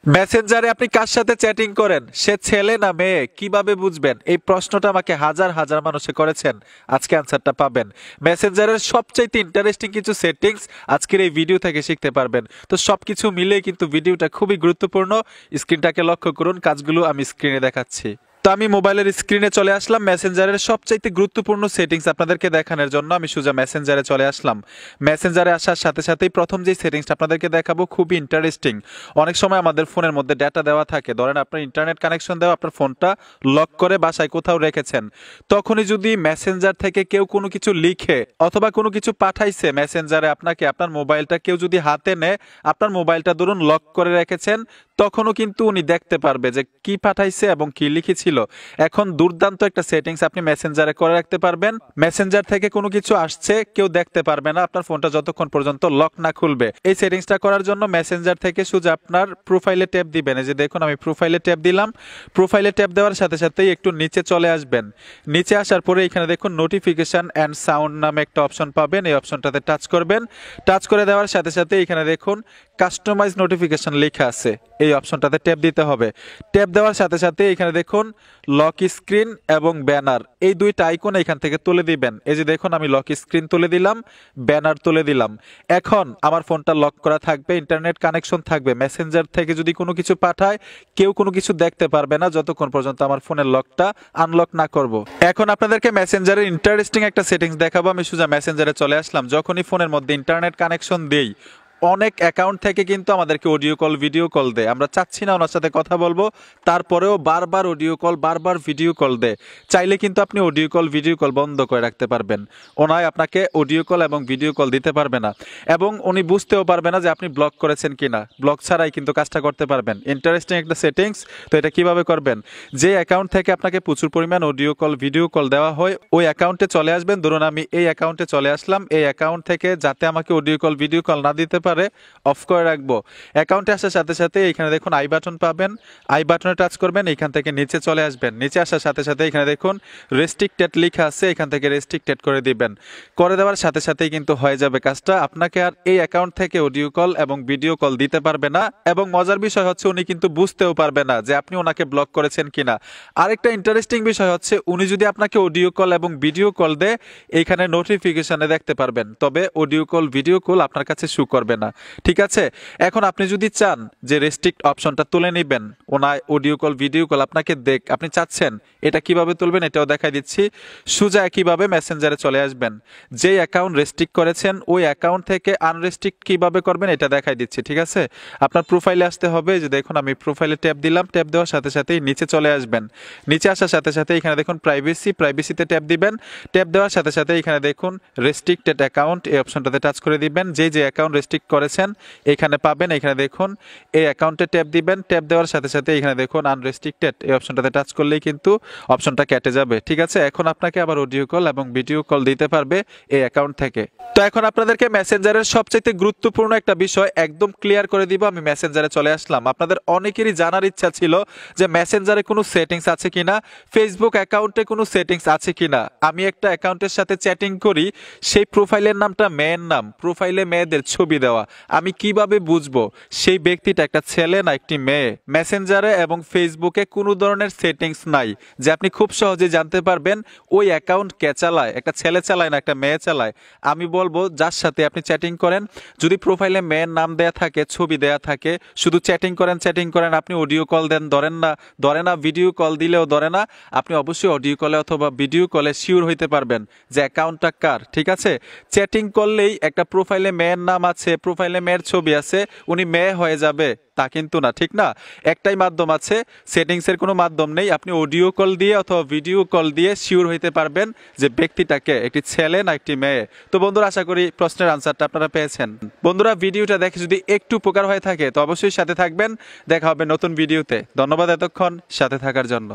মেসেঞ্জারে আপনি কার সাথে চ্যাটিং করেন সে ছেলে না মেয়ে কিভাবে বুঝবেন? এই প্রশ্নটা আমাকে হাজার হাজার মানুষে করেছেন। আজকে অ্যান্সারটা পাবেন। মেসেঞ্জারের সবচাইতে ইন্টারেস্টিং কিছু সেটিংস আজকের এই ভিডিও থেকে শিখতে পারবেন। তো সবকিছু মিলিয়ে কিন্তু ভিডিওটা খুবই গুরুত্বপূর্ণ। স্ক্রিনটাকে লক্ষ্য করুন, কাজগুলো আমি স্ক্রিনে দেখাচ্ছি। তো আমি মোবাইলের স্ক্রিনে চলে আসলাম। মেসেঞ্জারের সবচাইতে গুরুত্বপূর্ণ সেটিংস আপনাদেরকে দেখানোর জন্য আমি সোজা মেসেঞ্জারে চলে আসলাম। মেসেঞ্জারে আসার সাথে সাথেই প্রথম যে সেটিংসটা আপনাদেরকে দেখাবো খুবই ইন্টারেস্টিং। অনেক সময় আমাদের ফোনের মধ্যে ডেটা দেওয়া থাকে, ধরেন আপনার ইন্টারনেট কানেকশন দেওয়া, আপনার ফোনটা লক করে বাসায় কোথাও রেখেছেন। তখনই যদি মেসেঞ্জার থেকে কেউ কোনো কিছু লিখে অথবা কোনো কিছু পাঠাইছে মেসেঞ্জারে আপনাকে, আপনার মোবাইলটা কেউ যদি হাতে নেয়, আপনার মোবাইলটা ধরুন লক করে রেখেছেন, তখনও কিন্তু উনি দেখতে পারবে যে কি পাঠাইছে এবং কি লিখেছিল। এখন দুর্দান্ত একটা সেটিংস আপনি মেসেঞ্জারে করে রাখতে পারবেন। মেসেঞ্জার থেকে কোনো কিছু আসছে কেউ দেখতে পারবে না আপনার ফোনটা যতক্ষণ পর্যন্ত লক না খুলবে। এই সেটিংসটা করার জন্য মেসেঞ্জার থেকে সোজা আপনার প্রোফাইলে ট্যাপ দিবেন। এই যে দেখুন আমি প্রোফাইলে ট্যাপ দিলাম। প্রোফাইলে ট্যাপ দেওয়ার সাথে সাথেই একটু নিচে চলে আসবেন। নিচে আসার পরে এখানে দেখুন নোটিফিকেশন অ্যান্ড সাউন্ড নামে একটা অপশন পাবেন। এই অপশনটাতে টাচ করবেন। টাচ করে দেওয়ার সাথে সাথে এখানে দেখুন কাস্টমাইজ নোটিফিকেশন লেখা আছে, এই অপশনটাতে ট্যাপ দিতে হবে। ট্যাপ দেওয়ার সাথে সাথে এখানে দেখুন লক স্ক্রিন এবং ব্যানার, এই দুইটা আইকন এখান থেকে তুলে দিবেন। এই যে দেখুন আমি লক স্ক্রিন তুলে দিলাম, ব্যানার তুলে দিলাম। এখন আমার ফোনটা লক করা থাকবে, ইন্টারনেট কানেকশন থাকবে। মেসেঞ্জার থেকে যদি কোনো কিছু পাঠায় কেউ কোনো কিছু দেখতে পারবে না যতক্ষণ পর্যন্ত আমার ফোনের লকটা আনলক না করব। এখন আপনাদেরকে মেসেঞ্জারের ইন্টারেস্টিং একটা সেটিংস দেখাবো। আমি সোজা মেসেঞ্জারে চলে আসলাম। যখনই ফোনের মধ্যে ইন্টারনেট কানেকশন দেই, অনেক অ্যাকাউন্ট থেকে কিন্তু আমাদেরকে অডিও কল ভিডিও কল দেয়। আমরা চাচ্ছি না ওনার সাথে কথা বলবো, তারপরেও বারবার অডিও কল বারবার ভিডিও কল দেয়। চাইলে কিন্তু আপনি অডিও কল ভিডিও কল বন্ধ করে রাখতে পারবেন। ওনায় আপনাকে অডিও কল এবং ভিডিও কল দিতে পারবে না এবং উনি বুঝতেও পারবে না যে আপনি ব্লক করেছেন কিনা। ব্লক ছাড়াই কিন্তু কাজটা করতে পারবেন। ইন্টারেস্টিং একটা সেটিংস। তো এটা কিভাবে করবেন? যে অ্যাকাউন্ট থেকে আপনাকে প্রচুর পরিমাণ অডিও কল ভিডিও কল দেওয়া হয় ওই অ্যাকাউন্টে চলে আসবেন। ধরুন আমি এই অ্যাকাউন্টে চলে আসলাম। এই অ্যাকাউন্ট থেকে যাতে আমাকে অডিও কল ভিডিও কল না দিতে অফ করে রাখবো। অ্যাকাউন্টে আসার সাথে সাথে এখানে দেখুন আই বাটন পাবেন। আই বাটনে টাচ করবেন, এখান থেকে নিচে চলে আসবেন। নিচে আসার সাথে সাথে এখানে দেখুন রেস্ট্রিক্টেড লেখা আছে, এখান থেকে রেস্ট্রিক্টেড করে দিবেন। করে দেওয়ার সাথে সাথেই কিন্তু হয়ে যাবে কাজটা। আপনাকে আর এই অ্যাকাউন্ট থেকে অডিও কল এবং ভিডিও কল দিতে পারবে না এবং মজার বিষয় হচ্ছে উনি কিন্তু বুঝতেও পারবে না যে আপনি ওনাকে ব্লক করেছেন কিনা। আরেকটা ইন্টারেস্টিং বিষয় হচ্ছে উনি যদি আপনাকে অডিও কল এবং ভিডিও কল দেয় এইখানে নোটিফিকেশনে দেখতে পারবেন, তবে অডিও কল ভিডিও কল আপনার কাছে শো করবে না। ঠিক আছে। এখন আপনি যদি চান যে রেস্ট্রিক্ট অপশনটা তুলে নেবেন, ওনার অডিও কল ভিডিও কল আপনাকে আপনি চাচ্ছেন, এটা কিভাবে তুলবেন এটাও দেখাই দিচ্ছি। সোজা একইভাবে মেসেঞ্জারে চলে আসবেন। যেই অ্যাকাউন্ট রেস্ট্রিক্ট করেছেন ওই অ্যাকাউন্ট থেকে আনরেস্ট্রিক্ট কিভাবে করবেন এটা দেখাই দিচ্ছি। ঠিক আছে। আপনার প্রোফাইলে আসতে হবে। যে দেখুন আমি প্রোফাইলে ট্যাপ দিলাম। ট্যাপ দেওয়ার সাথে সাথেই নিচে চলে আসবেন। নিচে আসার সাথে সাথে এখানে দেখুন প্রাইভেসিতে ট্যাপ দিবেন। ট্যাপ দেওয়ার সাথে সাথে এখানে দেখুন রেস্ট্রিক্টেড অ্যাকাউন্ট, এই অপশনটাতে টাচ করে দিবেন। যে অ্যাকাউন্ট রেস্ট্রিক্ট করেছেন এখানে পাবেন। এখানে দেখুন এই অ্যাকাউন্টে ট্যাপ দিবেন। ট্যাপ দেওয়ার সাথে সাথে এখানে দেখুন আনরেস্ট্রিক্টেড, এই অপশনটাতে টাচ করলেই কিন্তু অপশনটা কেটে যাবে। ঠিক আছে। এখন আপনাকে আবার অডিও কল এবং ভিডিও কল দিতে পারবে এই অ্যাকাউন্ট থেকে। তো এখন আপনাদেরকে মেসেঞ্জারের সবচেয়ে গুরুত্বপূর্ণ একটা বিষয় একদম ক্লিয়ার করে দিব। আমি মেসেঞ্জারে চলে আসলাম। আপনাদের অনেকেরই জানার ইচ্ছা ছিল যে মেসেঞ্জারে কোনো সেটিংস আছে কিনা, ফেসবুক অ্যাকাউন্টে কোনো সেটিংস আছে কিনা। আমি একটা অ্যাকাউন্টের সাথে চ্যাটিং করি, সেই প্রোফাইলের নামটা মেয়ের নাম, প্রোফাইলে মেয়েদের ছবি দেওয়া। আমি কিভাবে বুঝবো সেই ব্যক্তিটা একটা ছেলে না একটি মেয়ে? মেসেঞ্জারে এবং ফেসবুকে কোনো ধরনের সেটিংস নাই যে আপনি খুব সহজে জানতে পারবেন ওই অ্যাকাউন্ট কে চালায়, একটা ছেলে চালায় না একটা মেয়ে চালায়। আমি বলবো যার সাথে আপনি চ্যাটিং করেন, যদি প্রোফাইলে মেয়ের নাম দেয়া থাকে, ছবি দেয়া থাকে, শুধু চ্যাটিং করেন, আপনি অডিও কল দেন, ধরে না ভিডিও কল দিলেও ধরে না, আপনি অবশ্যই অডিও কলে অথবা ভিডিও কলে শিওর হইতে পারবেন যে অ্যাকাউন্টটা কার। ঠিক আছে। চ্যাটিং করলেই একটা প্রোফাইলে মেয়ের নাম আছে, প্রোফাইলে মেয়ের ছবি আছে, উনি মেয়ে হয়ে যাবে তা কিন্তু না। ঠিক না। একটাই মাধ্যম আছে, সেটিংসের কোনো মাধ্যম নেই। আপনি অডিও কল দিয়ে অথবা ভিডিও কল দিয়ে শিওর হইতে পারবেন যে ব্যক্তিটাকে একটি ছেলে না একটি মেয়ে। তো বন্ধুরা আশা করি প্রশ্নের আনসারটা আপনারা পেয়েছেন। বন্ধুরা ভিডিওটা দেখে যদি একটু উপকার হয়ে থাকে তো অবশ্যই সাথে থাকবেন। দেখা হবে নতুন ভিডিওতে। ধন্যবাদ এতক্ষণ সাথে থাকার জন্য।